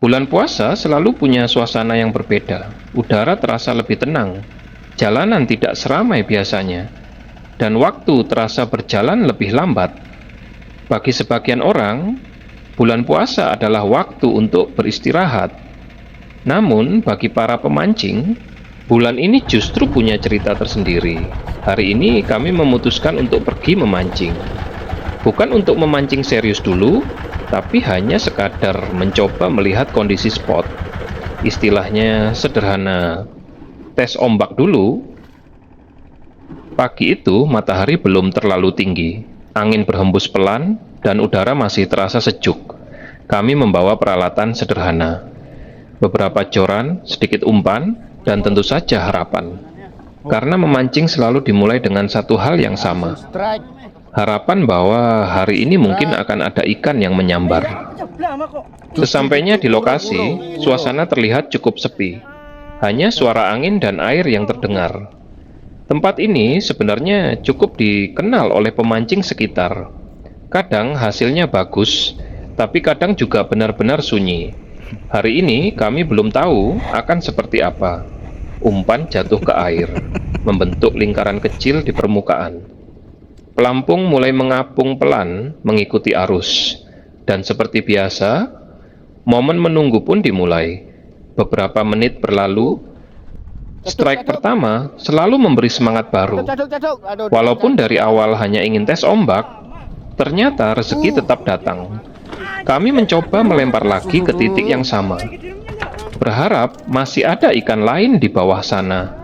Bulan puasa selalu punya suasana yang berbeda. Udara terasa lebih tenang, jalanan tidak seramai biasanya, dan waktu terasa berjalan lebih lambat. Bagi sebagian orang, bulan puasa adalah waktu untuk beristirahat. Namun, bagi para pemancing, bulan ini justru punya cerita tersendiri. Hari ini kami memutuskan untuk pergi memancing. Bukan untuk memancing serius dulu, tapi hanya sekadar mencoba melihat kondisi spot. Istilahnya sederhana, tes ombak dulu. Pagi itu matahari belum terlalu tinggi, angin berhembus pelan, dan udara masih terasa sejuk. Kami membawa peralatan sederhana, beberapa joran, sedikit umpan, dan tentu saja harapan. Karena memancing selalu dimulai dengan satu hal yang sama, harapan bahwa hari ini mungkin akan ada ikan yang menyambar. Sesampainya di lokasi, suasana terlihat cukup sepi. Hanya suara angin dan air yang terdengar. Tempat ini sebenarnya cukup dikenal oleh pemancing sekitar. Kadang hasilnya bagus, tapi kadang juga benar-benar sunyi. Hari ini kami belum tahu akan seperti apa. Umpan jatuh ke air, membentuk lingkaran kecil di permukaan. Pelampung mulai mengapung pelan mengikuti arus. Dan seperti biasa, momen menunggu pun dimulai. Beberapa menit berlalu. Strike pertama selalu memberi semangat baru. Walaupun dari awal hanya ingin tes ombak, ternyata rezeki tetap datang. Kami mencoba melempar lagi ke titik yang sama, berharap masih ada ikan lain di bawah sana.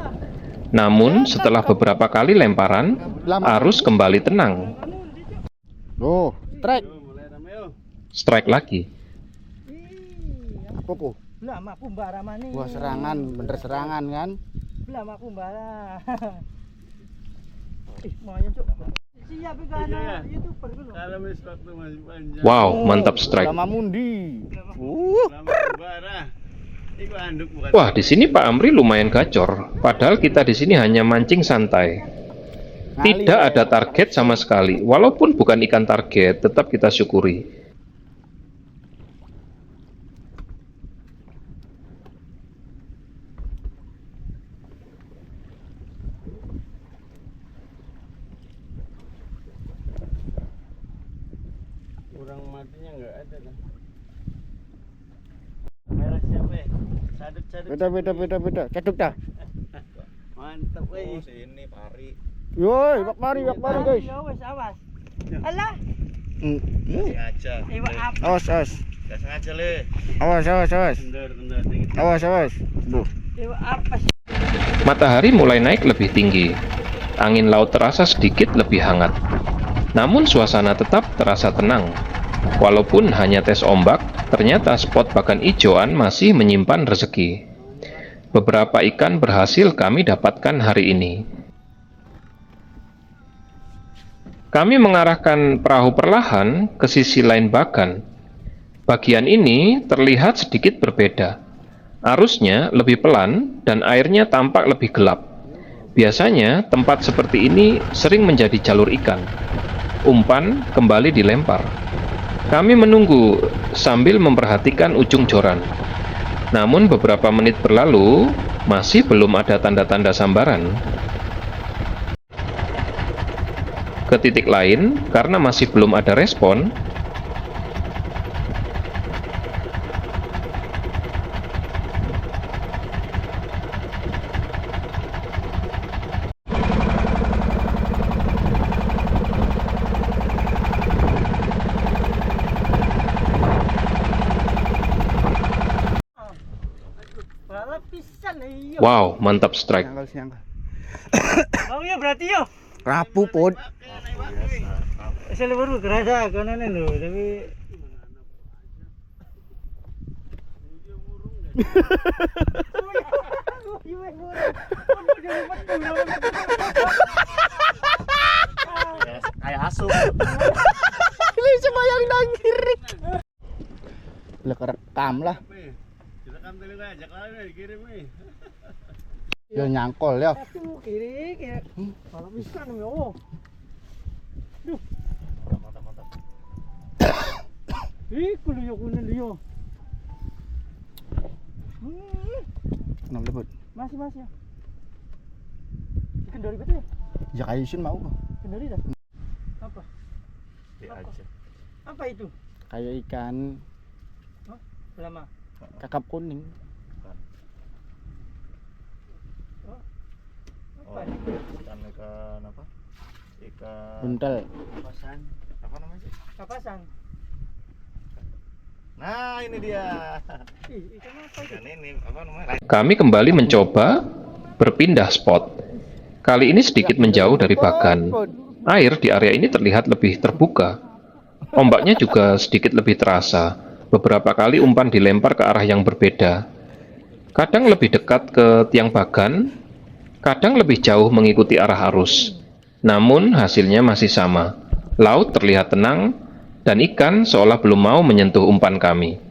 Namun setelah beberapa kali lemparan, arus kembali tenang. Strike lagi. Wah, serangan, bener serangan kan? Wow, mantap strike. Wah, di sini Pak Amri lumayan gacor. Padahal kita di sini hanya mancing santai. Tidak ada target sama sekali. Walaupun bukan ikan target, tetap kita syukuri. Kurang matinya nggak ada kan? Merah siapa ya? Beda. Ceduk dah. Mantap weh. Sini pari. Yoi, bak mari guys. Awas. Alah. Sengaja. Awas. Gak sengaja le. Awas. Tender. Awas. Buh. Apa sih? Matahari mulai naik lebih tinggi. Angin laut terasa sedikit lebih hangat. Namun suasana tetap terasa tenang. Walaupun hanya tes ombak, ternyata spot bagan ijoan masih menyimpan rezeki. Beberapa ikan berhasil kami dapatkan hari ini. Kami mengarahkan perahu perlahan ke sisi lain bagan. Bagian ini terlihat sedikit berbeda. Arusnya lebih pelan dan airnya tampak lebih gelap. Biasanya tempat seperti ini sering menjadi jalur ikan. Umpan kembali dilempar. Kami menunggu sambil memperhatikan ujung joran. Namun beberapa menit berlalu, masih belum ada tanda-tanda sambaran. Ke titik lain, karena masih belum ada respon, wow, mantap strike. Siangkal. Oh iya berarti yo. Rapu pod. Saya baru kerasa kanan lho, tapi Kayak asu. Ini semua yang nangkirik. Lah kerekam lah. Direkam dulu aja kalau dikirim nih. Ya nyangkol ya. satu kiri kayak kalau bisa nih yo. Duh. Mantap. Ih, kuliah kuliah liyo. Kenapa lebut? Masih ya. Kendori betul ya? Ya kayak isun mau kok. Kendori dah. Apa? Dia aja. Apa itu? Kayak ikan Lama. kakap kuning. Oh, ikan apa? Ikan Buntel. Pasan. apa namanya sih? Kapasan. Nah, ini dia. Ih, ikan apa itu? Ikan ini apa namanya? Kami kembali mencoba berpindah spot. Kali ini sedikit menjauh dari Bagan. Air di area ini terlihat lebih terbuka. Ombaknya juga sedikit lebih terasa. Beberapa kali umpan dilempar ke arah yang berbeda. Kadang lebih dekat ke tiang Bagan, kadang lebih jauh mengikuti arah arus. Namun hasilnya masih sama. Laut terlihat tenang, dan ikan seolah belum mau menyentuh umpan kami.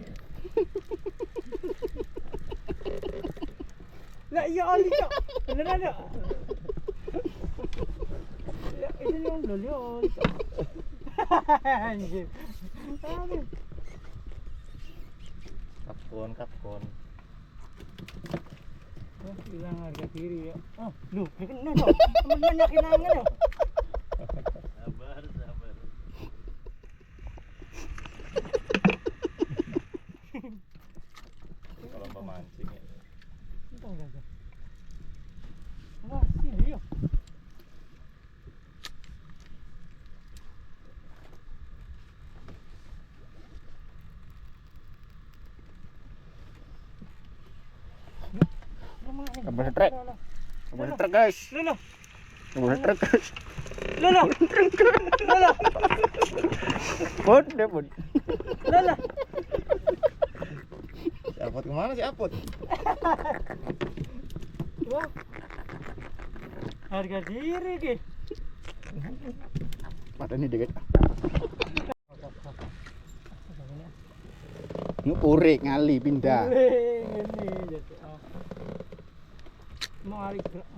Lah iya oli kok. Beneran ya? Ya, ini yang loli oli. Anjir. Aduh. Kapkon. Oh, hilang harga diri ya. Oh, lu, kena dong. Temen-temen kinangan ya. Sabar. Kalau pemancing ya. Entah enggak. Wah, sini ya. Kabel trek. Kabel trek guys. Lolo. Kabel trek guys. Lolo. Lolo. Bud, deh bud. Lolo. Si Apot kemana si Apot? Wah. Harga diri ki. Mata ini dikit. Ini purik ngali pindah. Ini jadi. Mau hari gerak.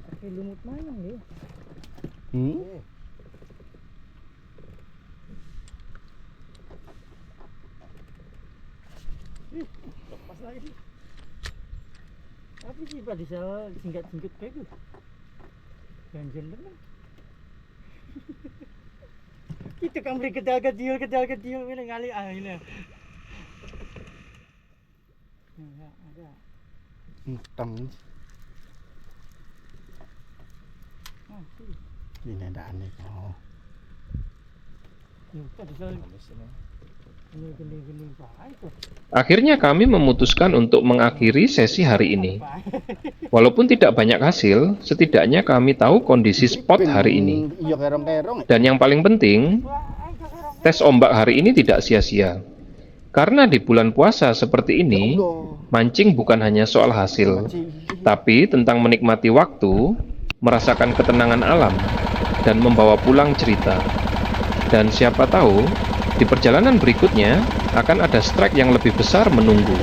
Pakai lumut mana nih? Lepas lagi. Tapi sih pada bisa singkat-singkat kayak gitu. Ganjen bener. Kita kan beli kecil-kecil ini ngali ini. Enggak ada. Hitam. Ini ada aneh. Oh. Pada saat gini baik tuh. Akhirnya kami memutuskan untuk mengakhiri sesi hari ini. Walaupun tidak banyak hasil, setidaknya kami tahu kondisi spot hari ini. Iya kerong-kerong. Dan yang paling penting, tes ombak hari ini tidak sia-sia. Karena di bulan puasa seperti ini, mancing bukan hanya soal hasil, tapi tentang menikmati waktu, merasakan ketenangan alam, dan membawa pulang cerita. Dan siapa tahu, di perjalanan berikutnya akan ada strike yang lebih besar menunggu.